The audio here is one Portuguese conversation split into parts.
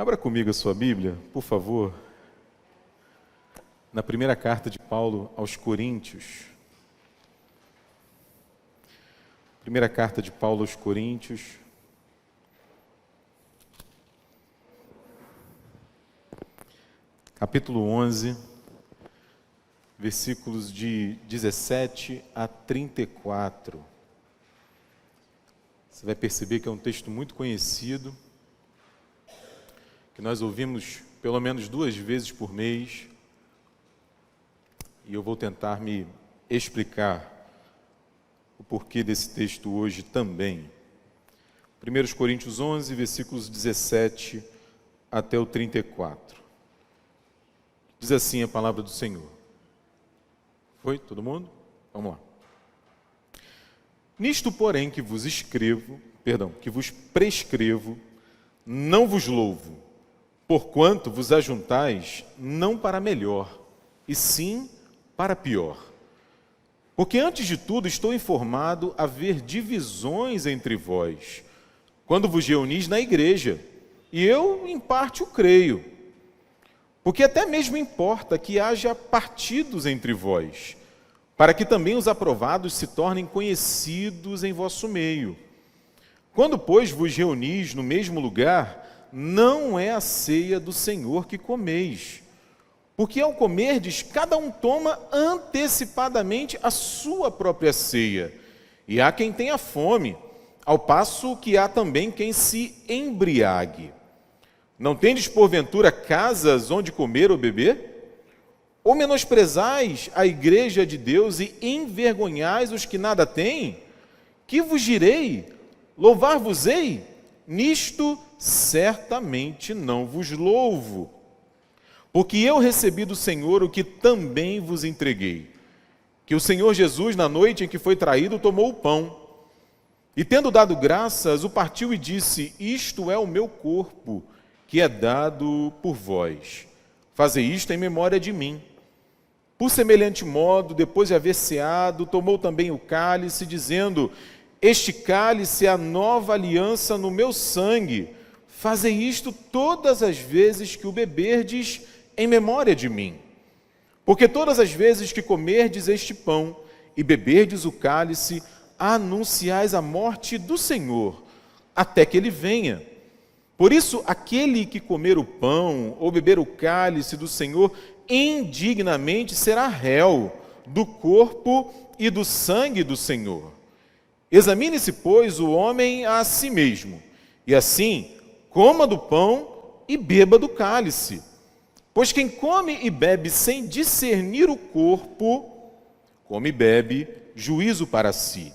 Abra comigo a sua Bíblia, por favor, na primeira carta de Paulo aos Coríntios. Primeira carta de Paulo aos Coríntios. Capítulo 11, versículos de 17 a 34. Você vai perceber que é um texto muito conhecido, que nós ouvimos pelo menos 2 vezes por mês, e eu vou tentar me explicar o porquê desse texto hoje também. 1 Coríntios 11, versículos 17 até o 34. Diz assim a palavra do Senhor. Foi? Todo mundo? Vamos lá. Nisto, porém, que vos prescrevo, não vos louvo, porquanto vos ajuntais não para melhor, e sim para pior. Porque antes de tudo estou informado haver divisões entre vós, quando vos reunis na igreja, e eu em parte o creio. Porque até mesmo importa que haja partidos entre vós, para que também os aprovados se tornem conhecidos em vosso meio. Quando, pois, vos reunis no mesmo lugar, não é a ceia do Senhor que comeis. Porque ao comerdes, cada um toma antecipadamente a sua própria ceia. E há quem tenha fome, ao passo que há também quem se embriague. Não tendes, porventura, casas onde comer ou beber? Ou menosprezais a igreja de Deus e envergonhais os que nada têm? Que vos direi? Louvar-vos-ei? Nisto certamente não vos louvo. Porque eu recebi do Senhor o que também vos entreguei. Que o Senhor Jesus, na noite em que foi traído, tomou o pão. E tendo dado graças, o partiu e disse: Isto é o meu corpo, que é dado por vós. Fazei isto em memória de mim. Por semelhante modo, depois de haver ceado, tomou também o cálice, dizendo: Este cálice é a nova aliança no meu sangue. Fazei isto todas as vezes que o beberdes em memória de mim. Porque todas as vezes que comerdes este pão e beberdes o cálice, anunciais a morte do Senhor, até que ele venha. Por isso, aquele que comer o pão ou beber o cálice do Senhor indignamente será réu do corpo e do sangue do Senhor. Examine-se, pois, o homem a si mesmo, e assim coma do pão e beba do cálice. Pois quem come e bebe sem discernir o corpo, come e bebe juízo para si.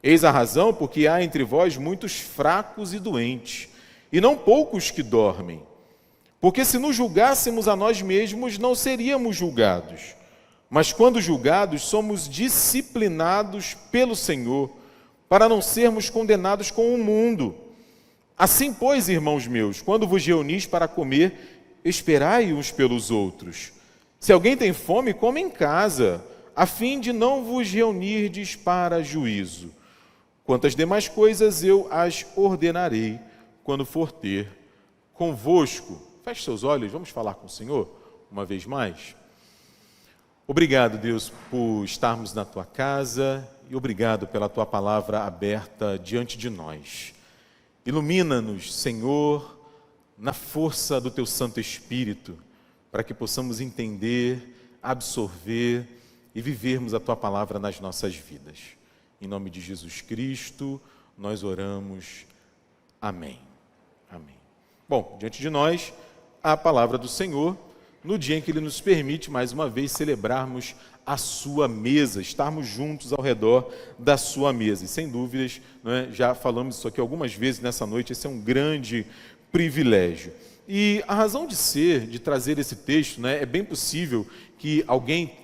Eis a razão porque há entre vós muitos fracos e doentes, e não poucos que dormem. Porque se nos julgássemos a nós mesmos, não seríamos julgados. Mas quando julgados, somos disciplinados pelo Senhor, para não sermos condenados com o mundo. Assim, pois, irmãos meus, quando vos reunis para comer, esperai uns pelos outros. Se alguém tem fome, come em casa, a fim de não vos reunirdes para juízo. Quanto às demais coisas, eu as ordenarei quando for ter convosco. Feche seus olhos, vamos falar com o Senhor uma vez mais. Obrigado, Deus, por estarmos na Tua casa e obrigado pela Tua palavra aberta diante de nós. Ilumina-nos, Senhor, na força do Teu Santo Espírito, para que possamos entender, absorver e vivermos a Tua palavra nas nossas vidas. Em nome de Jesus Cristo, nós oramos. Amém. Amém. Bom, diante de nós, a palavra do Senhor, no dia em que Ele nos permite, mais uma vez, celebrarmos a sua mesa, estarmos juntos ao redor da sua mesa. E, sem dúvidas, já falamos isso aqui algumas vezes nessa noite, esse é um grande privilégio. E a razão de trazer esse texto, é bem possível que alguém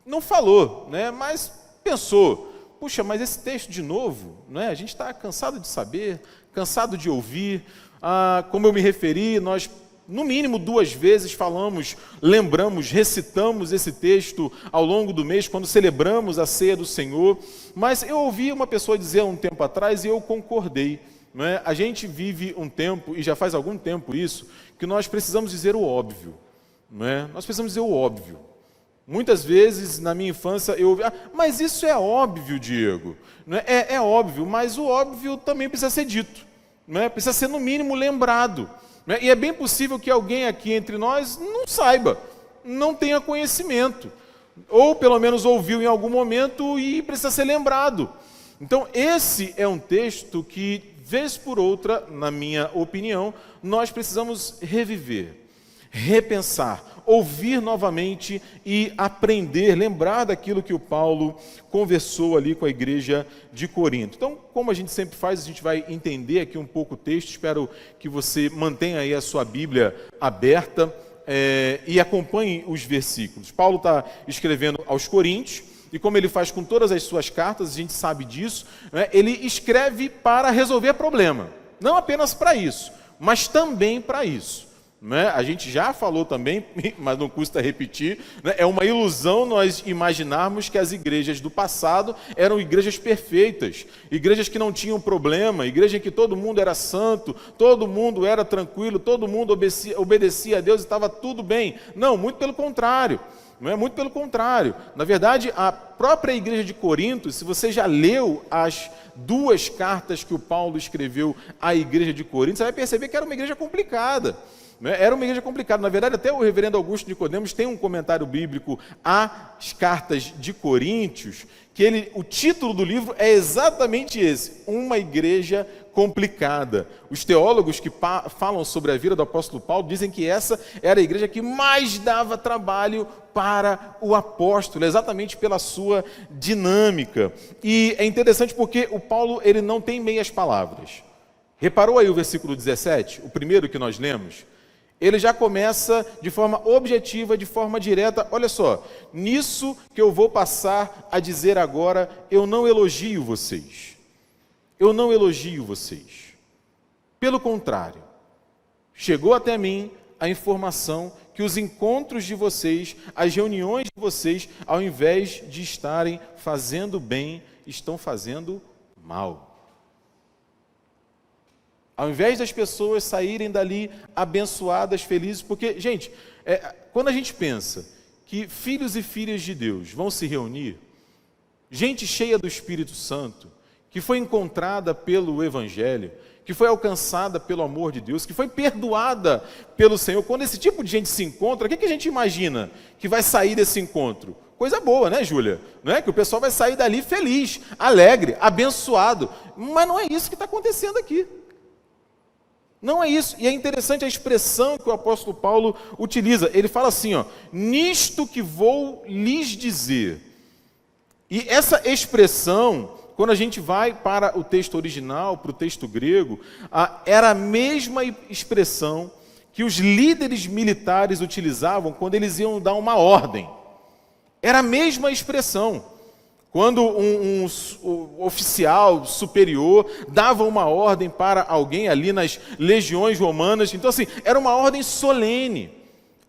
não falou, mas pensou: puxa, mas esse texto de novo, a gente está cansado de saber, cansado de ouvir. Como eu me referi, nós no mínimo 2 vezes falamos, lembramos, recitamos esse texto ao longo do mês, quando celebramos a ceia do Senhor. Mas eu ouvi uma pessoa dizer há um tempo atrás, e eu concordei, não é? A gente vive um tempo, e já faz algum tempo isso, que nós precisamos dizer o óbvio. Não é? Nós precisamos dizer o óbvio. Muitas vezes, na minha infância, eu ouvi, mas isso é óbvio, Diego. Não é? É óbvio, mas o óbvio também precisa ser dito. Não é? Precisa ser, no mínimo, lembrado. Não é? E é bem possível que alguém aqui entre nós não saiba, não tenha conhecimento. Ou, pelo menos, ouviu em algum momento e precisa ser lembrado. Então, esse é um texto que, vez por outra, na minha opinião, nós precisamos reviver, repensar, ouvir novamente e aprender, lembrar daquilo que o Paulo conversou ali com a igreja de Corinto. Então, como a gente sempre faz, a gente vai entender aqui um pouco o texto. Espero que você mantenha aí a sua Bíblia aberta e acompanhe os versículos. Paulo está escrevendo aos Coríntios, e como ele faz com todas as suas cartas, a gente sabe disso, né, ele escreve para resolver problema. Não apenas para isso, mas também para isso. Né? A gente já falou também, mas não custa repetir, né? É uma ilusão nós imaginarmos que as igrejas do passado eram igrejas perfeitas, igrejas que não tinham problema, igreja em que todo mundo era santo, todo mundo era tranquilo, todo mundo obedecia a Deus e estava tudo bem. Não, muito pelo contrário. Não é? Muito pelo contrário. Na verdade, a própria igreja de Corinto, se você já leu as 2 cartas que o Paulo escreveu à igreja de Corinto, você vai perceber que era uma igreja complicada. Era uma igreja complicada. Na verdade, até o reverendo Augusto Nicodemos tem um comentário bíblico às cartas de Coríntios, que o título do livro é exatamente esse, uma igreja complicada. Os teólogos que falam sobre a vida do apóstolo Paulo dizem que essa era a igreja que mais dava trabalho para o apóstolo, exatamente pela sua dinâmica. E é interessante porque o Paulo ele não tem meias palavras. Reparou aí o versículo 17, o primeiro que nós lemos? Ele já começa de forma objetiva, de forma direta. Olha só, nisso que eu vou passar a dizer agora, eu não elogio vocês. Eu não elogio vocês. Pelo contrário, chegou até mim a informação que os encontros de vocês, as reuniões de vocês, ao invés de estarem fazendo bem, estão fazendo mal. Ao invés das pessoas saírem dali abençoadas, felizes, porque, gente, quando a gente pensa que filhos e filhas de Deus vão se reunir, gente cheia do Espírito Santo, que foi encontrada pelo Evangelho, que foi alcançada pelo amor de Deus, que foi perdoada pelo Senhor, quando esse tipo de gente se encontra, o que a gente imagina que vai sair desse encontro? Coisa boa, né, Júlia? Não é? Que o pessoal vai sair dali feliz, alegre, abençoado. Mas não é isso que está acontecendo aqui. Não é isso. E é interessante a expressão que o apóstolo Paulo utiliza. Ele fala assim, ó, nisto que vou lhes dizer. E essa expressão, quando a gente vai para o texto original, para o texto grego, era a mesma expressão que os líderes militares utilizavam quando eles iam dar uma ordem. Era a mesma expressão. Quando um oficial superior dava uma ordem para alguém ali nas legiões romanas, então assim, era uma ordem solene,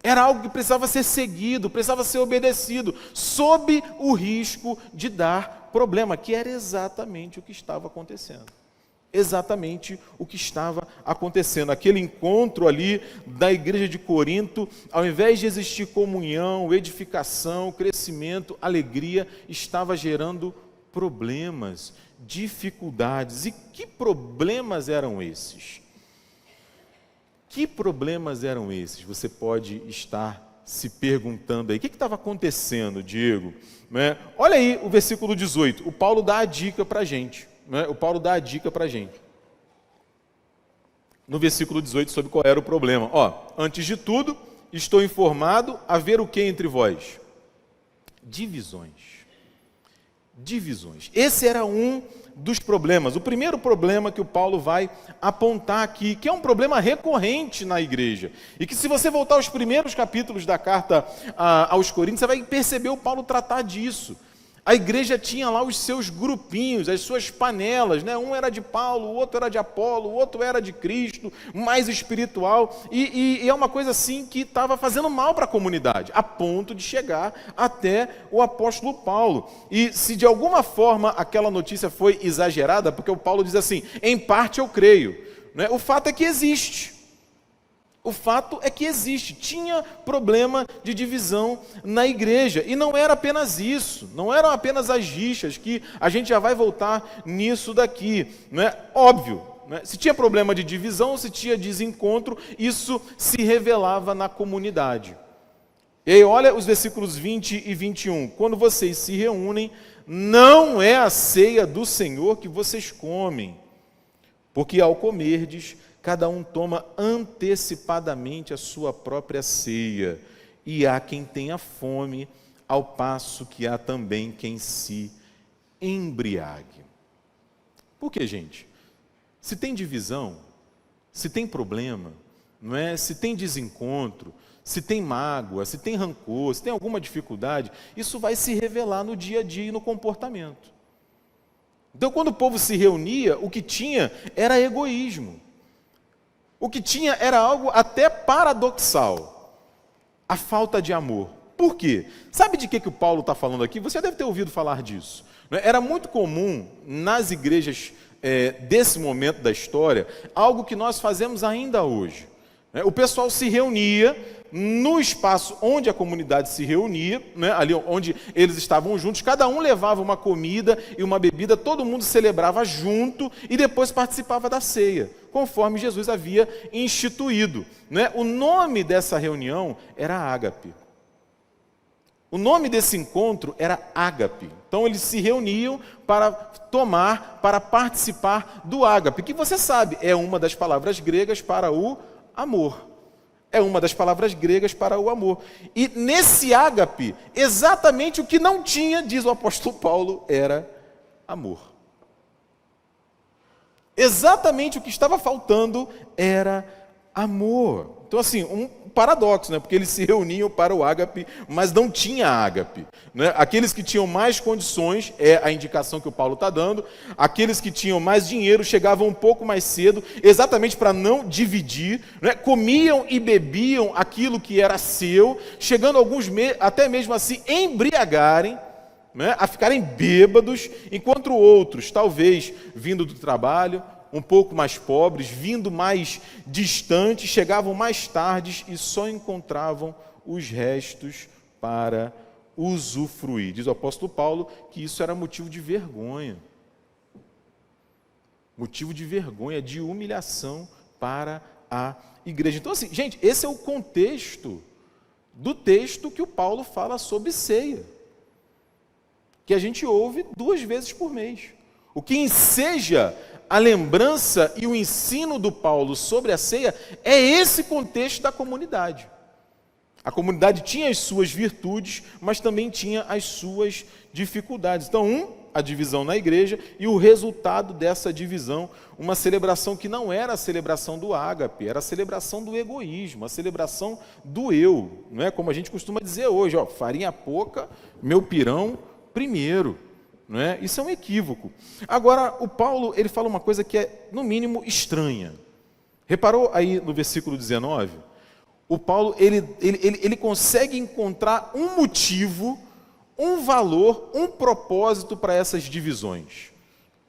era algo que precisava ser seguido, precisava ser obedecido, sob o risco de dar problema, que era exatamente o que estava acontecendo. Exatamente o que estava acontecendo. Aquele encontro ali da igreja de Corinto, ao invés de existir comunhão, edificação, crescimento, alegria, estava gerando problemas, dificuldades. E que problemas eram esses? Que problemas eram esses? Você pode estar se perguntando aí. O que estava acontecendo, Diego? Olha aí o versículo 18. O Paulo dá a dica para a gente. O Paulo dá a dica para a gente. No versículo 18, sobre qual era o problema. Antes de tudo, estou informado a ver o que entre vós? Divisões. Divisões. Esse era um dos problemas. O primeiro problema que o Paulo vai apontar aqui, que é um problema recorrente na igreja. E que se você voltar aos primeiros capítulos da carta aos Coríntios, você vai perceber o Paulo tratar disso. A igreja tinha lá os seus grupinhos, as suas panelas, né? Um era de Paulo, o outro era de Apolo, o outro era de Cristo, mais espiritual, e é uma coisa assim que estava fazendo mal para a comunidade, a ponto de chegar até o apóstolo Paulo. E se de alguma forma aquela notícia foi exagerada, porque o Paulo diz assim, em parte eu creio, né? O fato é que existe. O fato é que existe, tinha problema de divisão na igreja, e não era apenas isso, não eram apenas as rixas, que a gente já vai voltar nisso daqui, não é? Óbvio, né? Se tinha problema de divisão, se tinha desencontro, isso se revelava na comunidade. E aí olha os versículos 20 e 21, quando vocês se reúnem, não é a ceia do Senhor que vocês comem, porque ao comerdes, cada um toma antecipadamente a sua própria ceia, e há quem tenha fome, ao passo que há também quem se embriague. Por que, gente? Se tem divisão, se tem problema, não é? Se tem desencontro, se tem mágoa, se tem rancor, se tem alguma dificuldade, isso vai se revelar no dia a dia e no comportamento. Então, quando o povo se reunia, o que tinha era egoísmo. O que tinha era algo até paradoxal, a falta de amor. Por quê? Sabe de que o Paulo está falando aqui? Você deve ter ouvido falar disso. Era muito comum nas igrejas desse momento da história, algo que nós fazemos ainda hoje. O pessoal se reunia no espaço onde a comunidade se reunia, né, ali onde eles estavam juntos, cada um levava uma comida e uma bebida, todo mundo celebrava junto e depois participava da ceia, conforme Jesus havia instituído. Né? O nome dessa reunião era ágape. O nome desse encontro era ágape. Então eles se reuniam para tomar, para participar do ágape, que você sabe, é uma das palavras gregas para o amor. É uma das palavras gregas para o amor. E nesse ágape, exatamente o que não tinha, diz o apóstolo Paulo, era amor. Exatamente o que estava faltando era amor. Então, assim, um paradoxo, né? Porque eles se reuniam para o ágape, mas não tinha ágape. Né? Aqueles que tinham mais condições, é a indicação que o Paulo está dando, aqueles que tinham mais dinheiro chegavam um pouco mais cedo, exatamente para não dividir, né? Comiam e bebiam aquilo que era seu, chegando alguns até mesmo assim embriagarem, né? A ficarem bêbados, enquanto outros, talvez vindo do trabalho, um pouco mais pobres, vindo mais distantes, chegavam mais tarde e só encontravam os restos para usufruir. Diz o apóstolo Paulo que isso era motivo de vergonha. Motivo de vergonha, de humilhação para a igreja. Então, assim, gente, esse é o contexto do texto que o Paulo fala sobre ceia, que a gente ouve 2 vezes por mês. O que enseja a lembrança e o ensino do Paulo sobre a ceia é esse contexto da comunidade. A comunidade tinha as suas virtudes, mas também tinha as suas dificuldades. Então, a divisão na igreja e o resultado dessa divisão, uma celebração que não era a celebração do ágape, era a celebração do egoísmo, a celebração do eu. Não é como a gente costuma dizer hoje, ó, farinha pouca, meu pirão primeiro. Não é? Isso é um equívoco. Agora, o Paulo ele fala uma coisa que é, no mínimo, estranha. Reparou aí no versículo 19? O Paulo ele consegue encontrar um motivo, um valor, um propósito para essas divisões.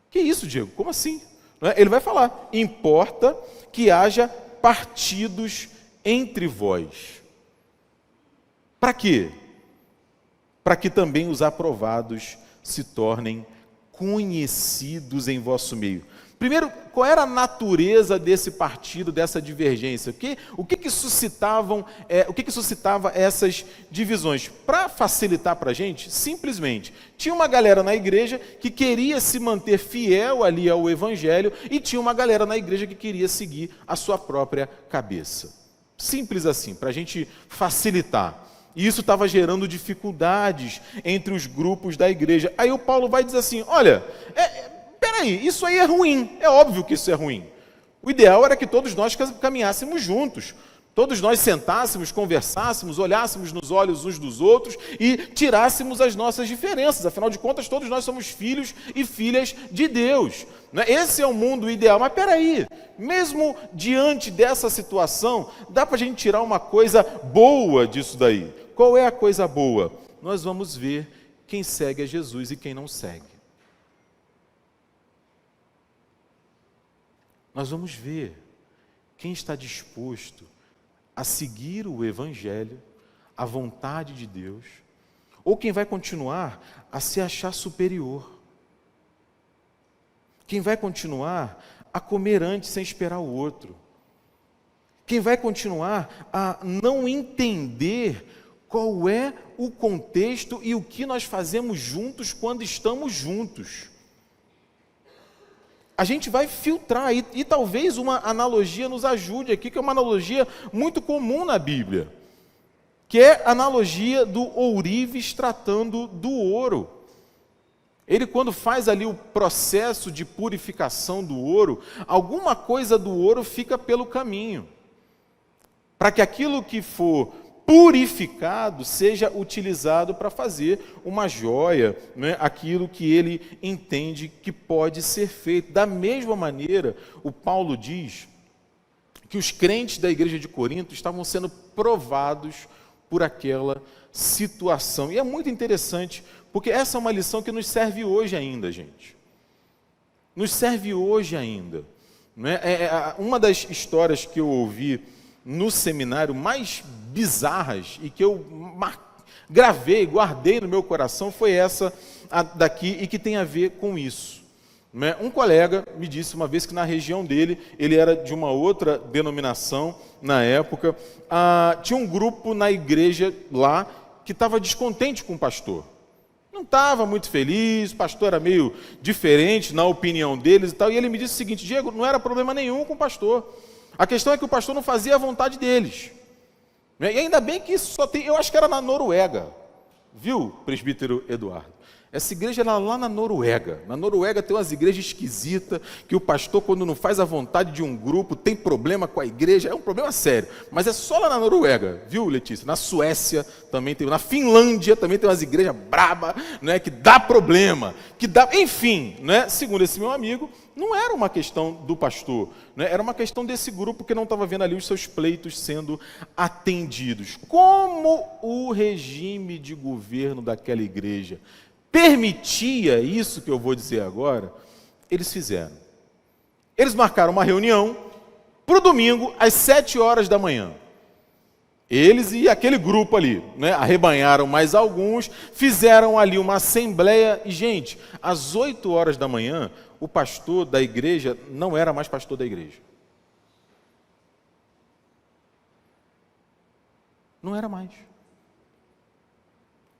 Que isso, Diego? Como assim? Não é? Ele vai falar, importa que haja partidos entre vós. Para quê? Para que também os aprovados se tornem conhecidos em vosso meio. Primeiro, qual era a natureza desse partido, dessa divergência? O que suscitava essas divisões? Para facilitar para a gente, simplesmente, tinha uma galera na igreja que queria se manter fiel ali ao evangelho e tinha uma galera na igreja que queria seguir a sua própria cabeça. Simples assim, para a gente facilitar. E isso estava gerando dificuldades entre os grupos da igreja. Aí o Paulo vai dizer assim, olha, peraí, isso aí é ruim, é óbvio que isso é ruim. O ideal era que todos nós caminhássemos juntos. Todos nós sentássemos, conversássemos, olhássemos nos olhos uns dos outros e tirássemos as nossas diferenças. Afinal de contas, todos nós somos filhos e filhas de Deus. Esse é o mundo ideal. Mas peraí, mesmo diante dessa situação, dá para a gente tirar uma coisa boa disso daí. Qual é a coisa boa? Nós vamos ver quem segue a Jesus e quem não segue. Nós vamos ver quem está disposto a seguir o Evangelho, a vontade de Deus, ou quem vai continuar a se achar superior. Quem vai continuar a comer antes sem esperar o outro. Quem vai continuar a não entender qual é o contexto e o que nós fazemos juntos quando estamos juntos. A gente vai filtrar, e talvez uma analogia nos ajude aqui, que é uma analogia muito comum na Bíblia, que é a analogia do ourives tratando do ouro. Ele, quando faz ali o processo de purificação do ouro, alguma coisa do ouro fica pelo caminho, para que aquilo que for purificado seja utilizado para fazer uma joia, aquilo que ele entende que pode ser feito. Da mesma maneira, o Paulo diz que os crentes da igreja de Corinto estavam sendo provados por aquela situação. E é muito interessante, porque essa é uma lição que nos serve hoje ainda, gente. Nos serve hoje ainda. Uma das histórias que eu ouvi no seminário mais bizarras e que eu gravei, guardei no meu coração foi essa daqui e que tem a ver com isso. Um colega me disse uma vez que na região dele, ele era de uma outra denominação na época, tinha um grupo na igreja lá que estava descontente com o pastor. Não estava muito feliz, o pastor era meio diferente na opinião deles e tal, e ele me disse o seguinte: Diego, não era problema nenhum com o pastor. A questão é que o pastor não fazia a vontade deles. E ainda bem que isso só tem, eu acho que era na Noruega, viu, presbítero Eduardo? Essa igreja era lá na Noruega. Na Noruega tem umas igrejas esquisitas, que o pastor, quando não faz a vontade de um grupo, tem problema com a igreja, é um problema sério. Mas é só lá na Noruega, viu, Letícia? Na Suécia também tem, na Finlândia também tem umas igrejas brabas, que dá problema, enfim, segundo esse meu amigo, não era uma questão do pastor, era uma questão desse grupo que não estava vendo ali os seus pleitos sendo atendidos. Como o regime de governo daquela igreja permitia isso que eu vou dizer agora, eles fizeram. Eles marcaram uma reunião para o domingo, às 7 horas da manhã. Eles e aquele grupo ali, arrebanharam mais alguns, fizeram ali uma assembleia, e, gente, às 8 horas da manhã, o pastor da igreja não era mais pastor da igreja. Não era mais.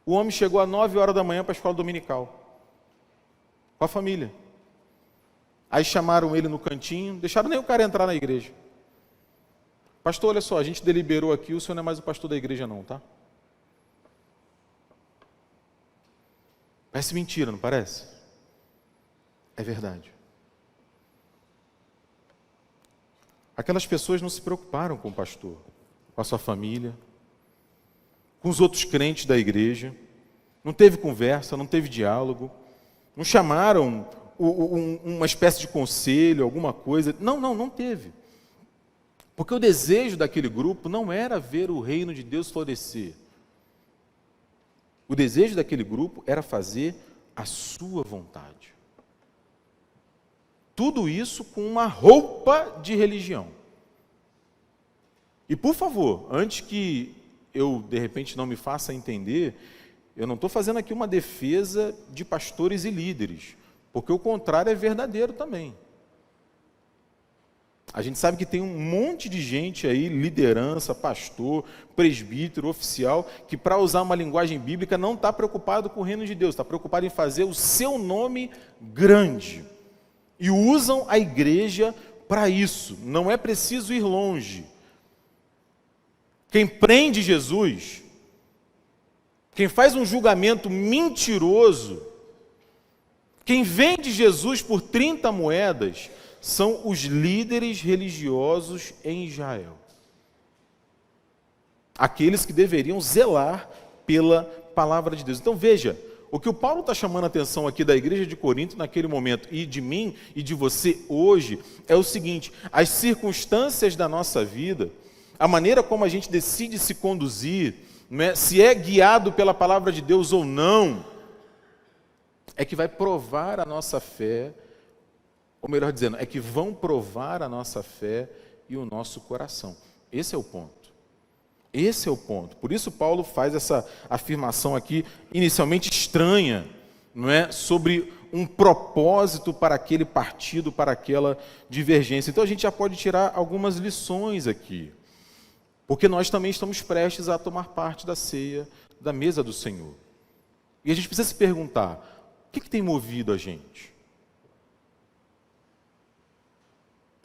O homem chegou às 9 horas da manhã para a escola dominical, com a família. Aí chamaram ele no cantinho, deixaram nem o cara entrar na igreja. Pastor, olha só, a gente deliberou aqui, o senhor não é mais o pastor da igreja não, tá? Parece mentira, não parece? É verdade. Aquelas pessoas não se preocuparam com o pastor, com a sua família, com os outros crentes da igreja, não teve conversa, não teve diálogo, não chamaram uma espécie de conselho, alguma coisa, não teve. Porque o desejo daquele grupo não era ver o reino de Deus florescer. O desejo daquele grupo era fazer a sua vontade. Tudo isso com uma roupa de religião. E por favor, antes que eu, de repente, não me faça entender, eu não estou fazendo aqui uma defesa de pastores e líderes, porque o contrário é verdadeiro também. A gente sabe que tem um monte de gente aí, liderança, pastor, presbítero, oficial, que para usar uma linguagem bíblica não está preocupado com o reino de Deus, está preocupado em fazer o seu nome grande. E usam a igreja para isso, não é preciso ir longe. Quem prende Jesus, quem faz um julgamento mentiroso, quem vende Jesus por 30 moedas, são os líderes religiosos em Israel. aqueles que deveriam zelar pela palavra de Deus. Então veja, o que o Paulo está chamando a atenção aqui da igreja de Corinto naquele momento, e de mim e de você hoje, é o seguinte: as circunstâncias da nossa vida, a maneira como a gente decide se conduzir, né, se é guiado pela palavra de Deus ou não, é que vai provar a nossa fé, ou melhor dizendo, é que vão provar a nossa fé e o nosso coração. Esse é o ponto. Esse é o ponto. Por isso Paulo faz essa afirmação aqui, inicialmente estranha, não é? Sobre um propósito para aquele partido, para aquela divergência. Então a gente já pode tirar algumas lições aqui. Porque nós também estamos prestes a tomar parte da ceia, da mesa do Senhor. E a gente precisa se perguntar, o que tem movido a gente?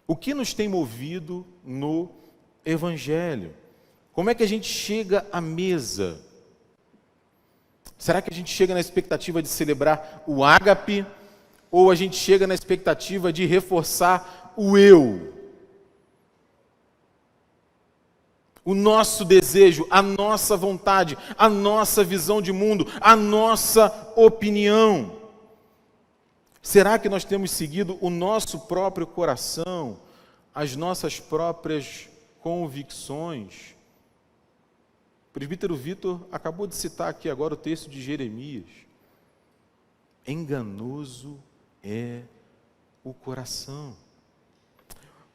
O que nos tem movido no Evangelho? Como é que a gente chega à mesa? Será que a gente chega na expectativa de celebrar o ágape? Ou a gente chega na expectativa de reforçar o eu? O nosso desejo, a nossa vontade, a nossa visão de mundo, a nossa opinião. Será que nós temos seguido o nosso próprio coração, as nossas próprias convicções? O presbítero Vitor acabou de citar aqui agora o texto de Jeremias. Enganoso é o coração.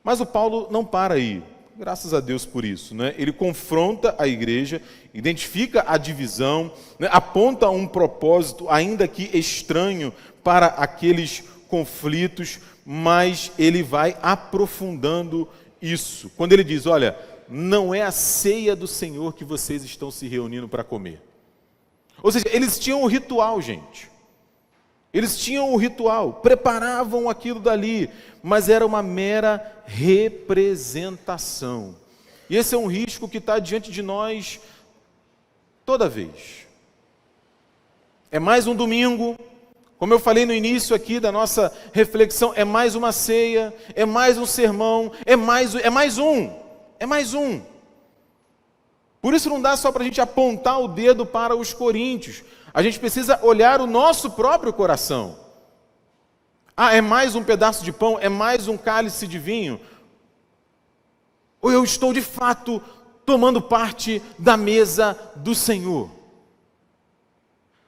Mas o Paulo não para aí. Graças a Deus por isso, né? Ele confronta a igreja, identifica a divisão, né? Aponta um propósito, ainda que estranho, para aqueles conflitos, mas ele vai aprofundando isso. Quando ele diz, olha, não é a ceia do Senhor que vocês estão se reunindo para comer. Ou seja, eles tinham o ritual, gente. Eles tinham o ritual, preparavam aquilo dali, mas era uma mera representação. E esse é um risco que está diante de nós toda vez. É mais um domingo, como eu falei no início aqui da nossa reflexão, é mais uma ceia, é mais um sermão, é mais um. Por isso não dá só para a gente apontar o dedo para os coríntios. A gente precisa olhar o nosso próprio coração. Ah, é mais um pedaço de pão? É mais um cálice de vinho? Ou eu estou de fato tomando parte da mesa do Senhor?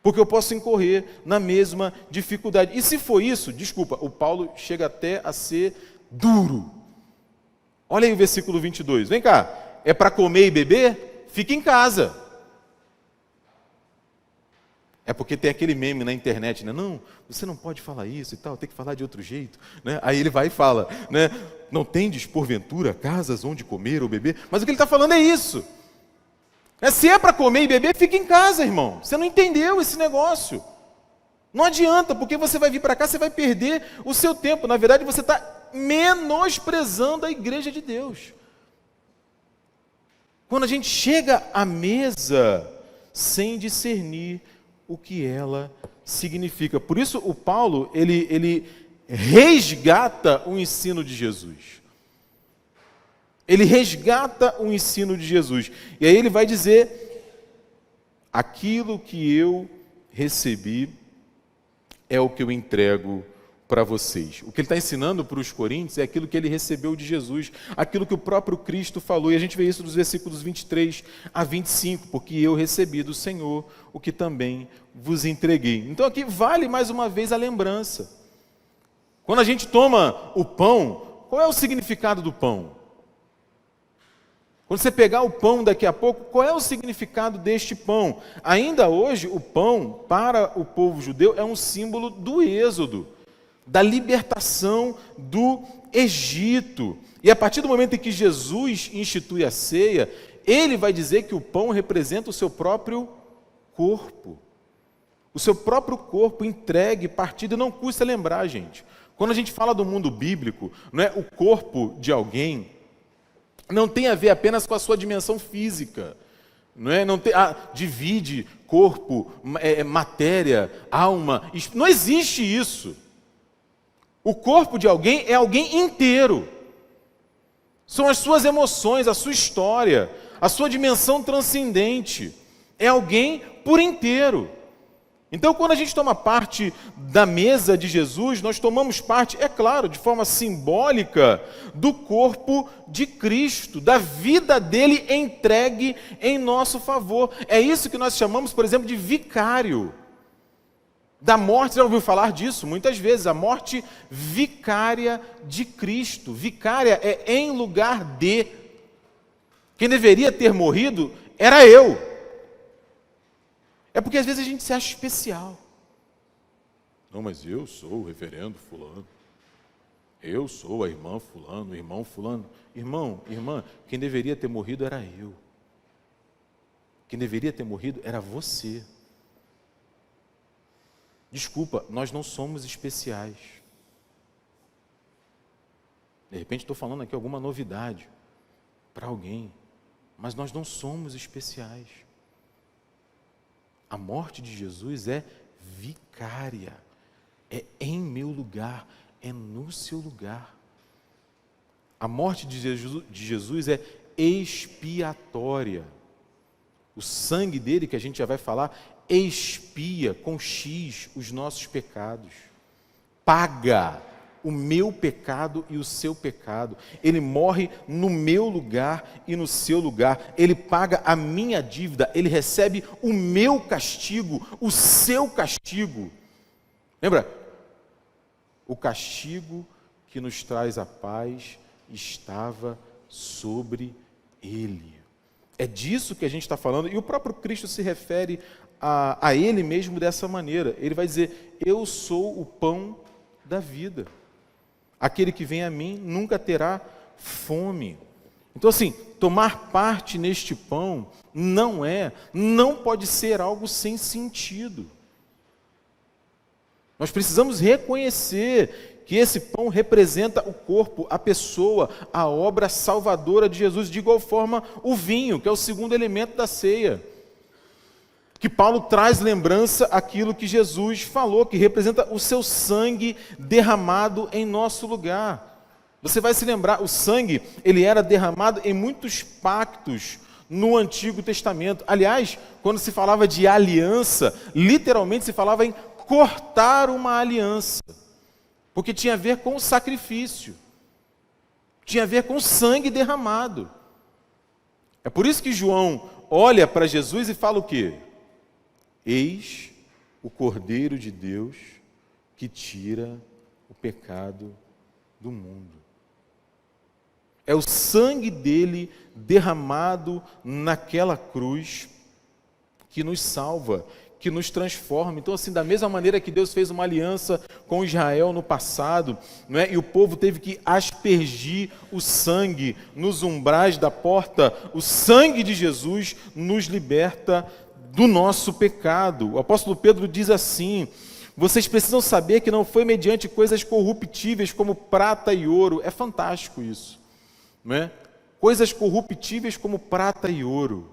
Porque eu posso incorrer na mesma dificuldade. E se for isso, desculpa, o Paulo chega até a ser duro. Olha aí o versículo 22. Vem cá, é para comer e beber? Fica em casa. É porque tem aquele meme na internet, né? Não, você não pode falar isso e tal, tem que falar de outro jeito, né? Aí ele vai e fala, né? Não tendes, porventura, casas onde comer ou beber? Mas o que ele está falando é isso. Se é para comer e beber, fica em casa, irmão. Você não entendeu esse negócio. Não adianta, porque você vai vir para cá, você vai perder o seu tempo. Na verdade, você está menosprezando a igreja de Deus. Quando a gente chega à mesa sem discernir o que ela significa. Por isso o Paulo, ele resgata o ensino de Jesus. Ele resgata o ensino de Jesus. E aí ele vai dizer, aquilo que eu recebi é o que eu entrego para vocês. O que ele está ensinando para os coríntios é aquilo que ele recebeu de Jesus, aquilo que o próprio Cristo falou, e a gente vê isso dos versículos 23 a 25, porque eu recebi do Senhor o que também vos entreguei. Então aqui vale mais uma vez a lembrança. Quando a gente toma o pão, qual é o significado do pão? Quando você pegar o pão daqui a pouco, qual é o significado deste pão? Ainda hoje, o pão, para o povo judeu, é um símbolo do êxodo, da libertação do Egito. E a partir do momento em que Jesus institui a ceia, ele vai dizer que o pão representa o seu próprio corpo. O seu próprio corpo entregue, partido, e não custa lembrar, gente. Quando a gente fala do mundo bíblico, não é o corpo de alguém, não tem a ver apenas com a sua dimensão física. Não tem, divide corpo, matéria, alma. Não existe isso. O corpo de alguém é alguém inteiro. São as suas emoções, a sua história, a sua dimensão transcendente. É alguém por inteiro. Então, quando a gente toma parte da mesa de Jesus, nós tomamos parte, é claro, de forma simbólica, do corpo de Cristo, da vida dele entregue em nosso favor. É isso que nós chamamos, por exemplo, de vicário. Da morte, você já ouviu falar disso? Muitas vezes, a morte vicária de Cristo. Vicária é em lugar de. Quem deveria ter morrido era eu. É porque às vezes a gente se acha especial. Não, mas eu sou o reverendo fulano. Eu sou a irmã fulano, o irmão fulano. Irmão, irmã, quem deveria ter morrido era eu. Quem deveria ter morrido era você. Desculpa, nós não somos especiais. De repente estou falando aqui alguma novidade para alguém, mas nós não somos especiais. A morte de Jesus é vicária, é em meu lugar, é no seu lugar. A morte de Jesus é expiatória. O sangue dele, que a gente já vai falar, expia com X os nossos pecados. Paga o meu pecado e o seu pecado. Ele morre no meu lugar e no seu lugar. Ele paga a minha dívida. Ele recebe o meu castigo, o seu castigo. Lembra? O castigo que nos traz a paz estava sobre ele. É disso que a gente está falando. E o próprio Cristo se refere a ele mesmo dessa maneira. Ele vai dizer: eu sou o pão da vida. Aquele que vem a mim nunca terá fome. Então, assim, tomar parte neste pão não pode ser algo sem sentido. Nós precisamos reconhecer que esse pão representa o corpo, a pessoa, a obra salvadora de Jesus. De igual forma, o vinho, que é o segundo elemento da ceia. Que Paulo traz lembrança àquilo que Jesus falou, que representa o seu sangue derramado em nosso lugar. Você vai se lembrar, o sangue, ele era derramado em muitos pactos no Antigo Testamento. Aliás, quando se falava de aliança, literalmente se falava em cortar uma aliança, porque tinha a ver com o sacrifício, tinha a ver com o sangue derramado. É por isso que João olha para Jesus e fala o quê? Eis o Cordeiro de Deus que tira o pecado do mundo. É o sangue dele derramado naquela cruz que nos salva, que nos transforma. Então, assim, da mesma maneira que Deus fez uma aliança com Israel no passado, não é? E o povo teve que aspergir o sangue nos umbrais da porta, o sangue de Jesus nos liberta do nosso pecado. O apóstolo Pedro diz assim: vocês precisam saber que não foi mediante coisas corruptíveis como prata e ouro. É fantástico isso, não é? Coisas corruptíveis como prata e ouro.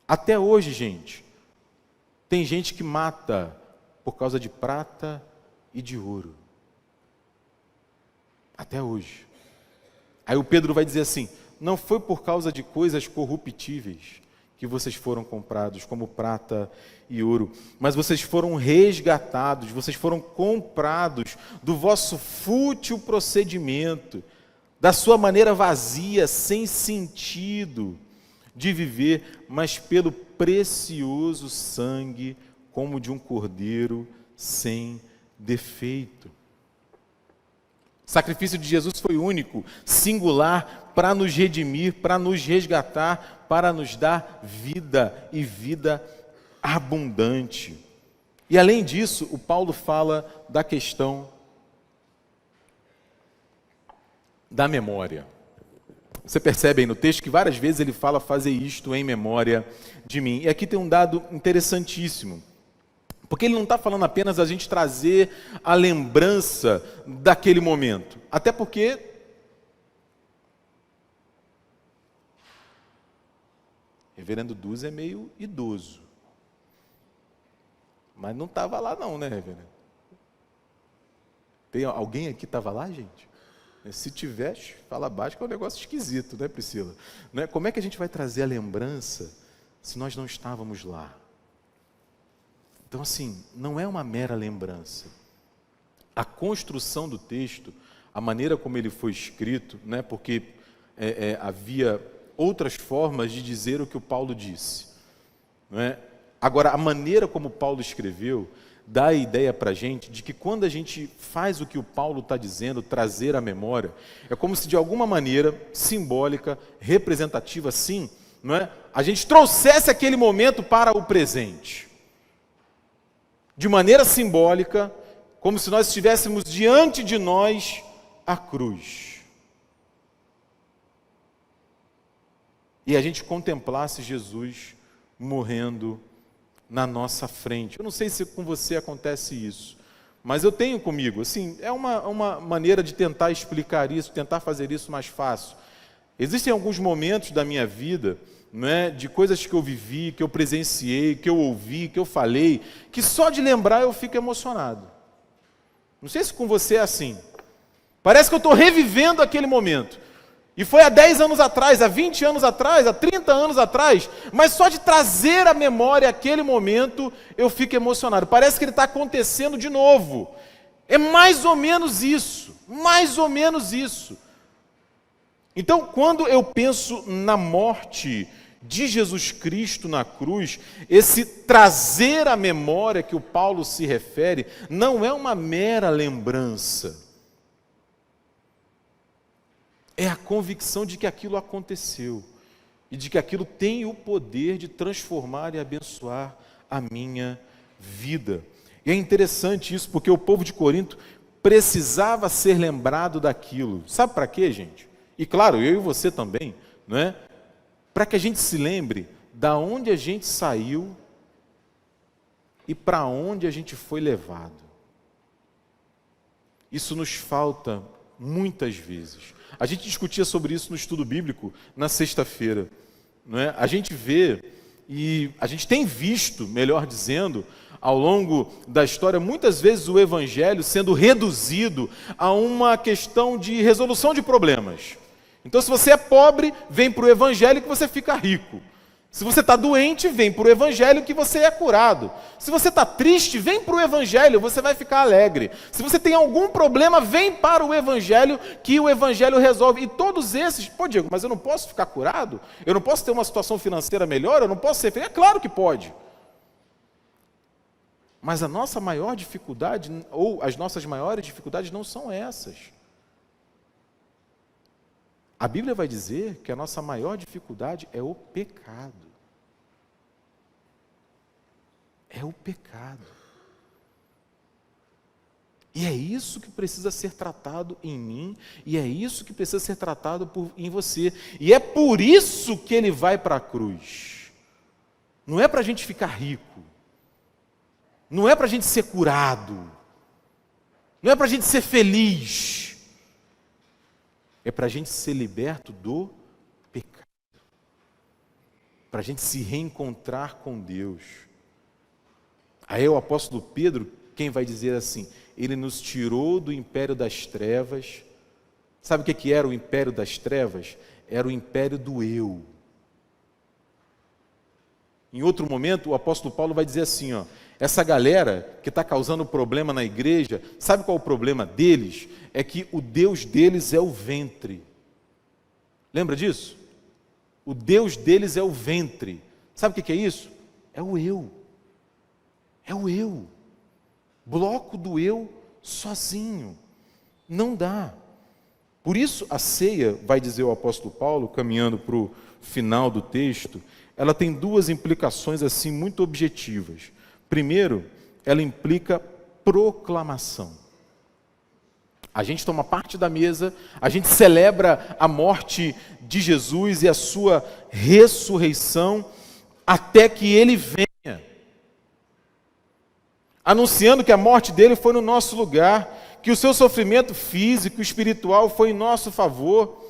Até hoje, gente, tem gente que mata por causa de prata e de ouro. Até hoje. Aí o Pedro vai dizer assim: não foi por causa de coisas corruptíveis que vocês foram comprados, como prata e ouro, mas vocês foram resgatados, vocês foram comprados do vosso fútil procedimento, da sua maneira vazia, sem sentido de viver, mas pelo precioso sangue, como de um cordeiro sem defeito. O sacrifício de Jesus foi único, singular, para nos redimir, para nos resgatar, para nos dar vida e vida abundante. E além disso, o Paulo fala da questão da memória. Você percebe aí no texto que várias vezes ele fala fazer isto em memória de mim. E aqui tem um dado interessantíssimo. Porque ele não está falando apenas a gente trazer a lembrança daquele momento. Até porque Reverendo Duz é meio idoso. Mas não estava lá não, né, reverendo? Tem alguém aqui que estava lá, gente? Se tiver, fala baixo, que é um negócio esquisito, né, Priscila? Né? Como é que a gente vai trazer a lembrança se nós não estávamos lá? Então, assim, não é uma mera lembrança. A construção do texto, a maneira como ele foi escrito, né, porque havia outras formas de dizer o que o Paulo disse. Não é? Agora, a maneira como Paulo escreveu dá a ideia para a gente de que quando a gente faz o que o Paulo está dizendo, trazer à memória, é como se de alguma maneira simbólica, representativa, sim, não é? A gente trouxesse aquele momento para o presente. De maneira simbólica, como se nós estivéssemos diante de nós a cruz. E a gente contemplasse Jesus morrendo na nossa frente. Eu não sei se com você acontece isso, mas eu tenho comigo. Assim, é uma maneira de tentar explicar isso, tentar fazer isso mais fácil. Existem alguns momentos da minha vida, não é, de coisas que eu vivi, que eu presenciei, que eu ouvi, que eu falei, que só de lembrar eu fico emocionado. Não sei se com você é assim. Parece que eu estou revivendo aquele momento. E foi há 10 anos atrás, há 20 anos atrás, há 30 anos atrás, mas só de trazer à memória aquele momento, eu fico emocionado. Parece que ele está acontecendo de novo. É mais ou menos isso, mais ou menos isso. Então, quando eu penso na morte de Jesus Cristo na cruz, esse trazer à memória que o Paulo se refere, não é uma mera lembrança. É a convicção de que aquilo aconteceu e de que aquilo tem o poder de transformar e abençoar a minha vida. E é interessante isso, porque o povo de Corinto precisava ser lembrado daquilo. Sabe para quê, gente? E claro, eu e você também, não é? Para que a gente se lembre da onde a gente saiu e para onde a gente foi levado. Isso nos falta muitas vezes. A gente discutia sobre isso no estudo bíblico na sexta-feira, não é? A gente vê e a gente tem visto, melhor dizendo, ao longo da história, muitas vezes o evangelho sendo reduzido a uma questão de resolução de problemas. Então, se você é pobre, vem para o evangelho que você fica rico. Se você está doente, vem para o evangelho que você é curado. Se você está triste, vem para o evangelho, você vai ficar alegre. Se você tem algum problema, vem para o evangelho, que o evangelho resolve. E todos esses, pô, Diego, mas eu não posso ficar curado? Eu não posso ter uma situação financeira melhor? Eu não posso ser feliz? É claro que pode. Mas a nossa maior dificuldade, ou as nossas maiores dificuldades não são essas. A Bíblia vai dizer que a nossa maior dificuldade é o pecado. É o pecado. E é isso que precisa ser tratado em mim, e é isso que precisa ser tratado em você. E é por isso que ele vai para a cruz. Não é para a gente ficar rico. Não é para a gente ser curado. Não é para a gente ser feliz. É para a gente ser liberto do pecado. Para a gente se reencontrar com Deus. Aí o apóstolo Pedro, quem vai dizer assim, ele nos tirou do império das trevas. Sabe o que era o império das trevas? Era o império do eu. Em outro momento, o apóstolo Paulo vai dizer assim, ó, essa galera que está causando problema na igreja, sabe qual é o problema deles? É que o Deus deles é o ventre. Lembra disso? O Deus deles é o ventre. Sabe o que é isso? É o eu. É o eu. Bloco do eu sozinho. Não dá. Por isso a ceia, vai dizer o apóstolo Paulo, caminhando para o final do texto, ela tem duas implicações assim muito objetivas. Primeiro, ela implica proclamação. A gente toma parte da mesa, a gente celebra a morte de Jesus e a sua ressurreição até que ele venha. Anunciando que a morte dele foi no nosso lugar, que o seu sofrimento físico e espiritual foi em nosso favor,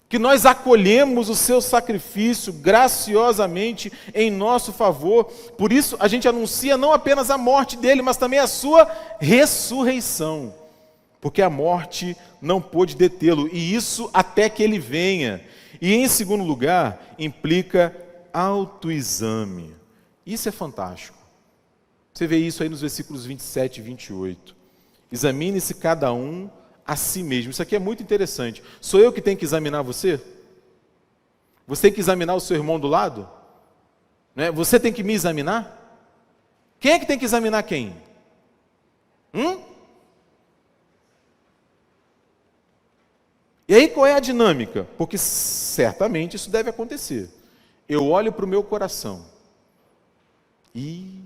que nós acolhemos o seu sacrifício graciosamente em nosso favor. Por isso a gente anuncia não apenas a morte dele, mas também a sua ressurreição. porque a morte não pôde detê-lo, e isso até que ele venha. E em segundo lugar, implica autoexame. Isso é fantástico. Você vê isso aí nos versículos 27 e 28. Examine-se cada um a si mesmo. Isso aqui é muito interessante. Sou eu que tenho que examinar você? Você tem que examinar o seu irmão do lado? Né? Você tem que me examinar? Quem é que tem que examinar quem? E aí qual é a dinâmica? Porque certamente isso deve acontecer. Eu olho para o meu coração e...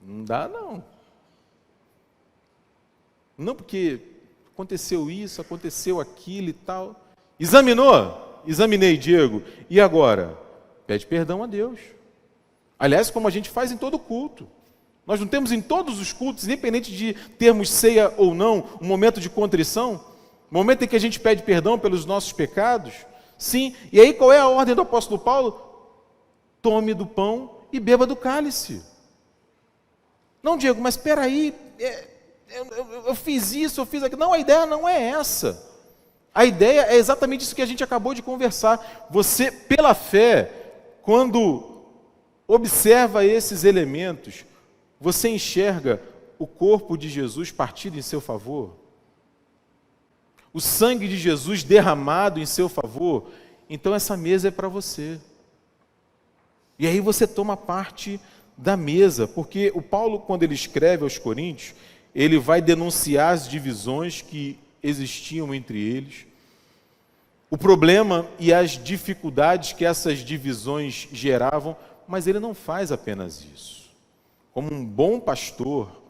Não dá não. Não, porque aconteceu isso, aconteceu aquilo e tal. Examinou? Examinei, Diego. E agora? Pede perdão a Deus. Aliás, como a gente faz em todo culto. Nós não temos em todos os cultos, independente de termos ceia ou não, um momento de contrição, um momento em que a gente pede perdão pelos nossos pecados. Sim, e aí qual é a ordem do apóstolo Paulo? Tome do pão e beba do cálice. Não, Diego, mas espera aí, eu fiz isso, eu fiz aquilo. Não, a ideia não é essa. A ideia é exatamente isso que a gente acabou de conversar. Você, pela fé, quando observa esses elementos, você enxerga o corpo de Jesus partido em seu favor? O sangue de Jesus derramado em seu favor? Então essa mesa é para você. E aí você toma parte da mesa, porque o Paulo, quando ele escreve aos Coríntios, ele vai denunciar as divisões que existiam entre eles, o problema e as dificuldades que essas divisões geravam, mas ele não faz apenas isso. Como um bom pastor,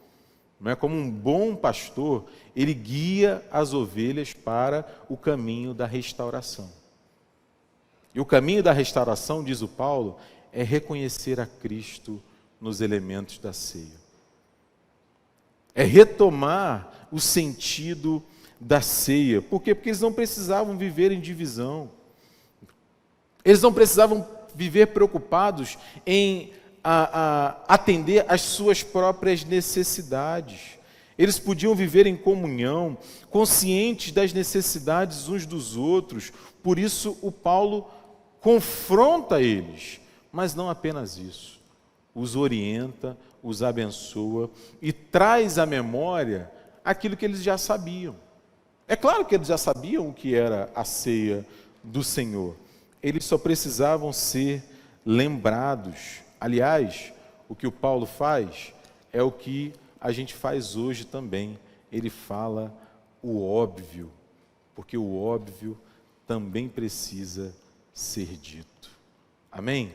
não é? Como um bom pastor, ele guia as ovelhas para o caminho da restauração. E o caminho da restauração, diz o Paulo, é reconhecer a Cristo nos elementos da ceia. É retomar o sentido da ceia. Por quê? Porque eles não precisavam viver em divisão. Eles não precisavam viver preocupados em atender às suas próprias necessidades. Eles podiam viver em comunhão, conscientes das necessidades uns dos outros. Por isso o Paulo confronta eles, mas não apenas isso. Os orienta, os abençoa e traz à memória aquilo que eles já sabiam. É claro que eles já sabiam o que era a ceia do Senhor. Eles só precisavam ser lembrados. Aliás, o que o Paulo faz é o que a gente faz hoje também. Ele fala o óbvio, porque o óbvio também precisa ser dito. Amém?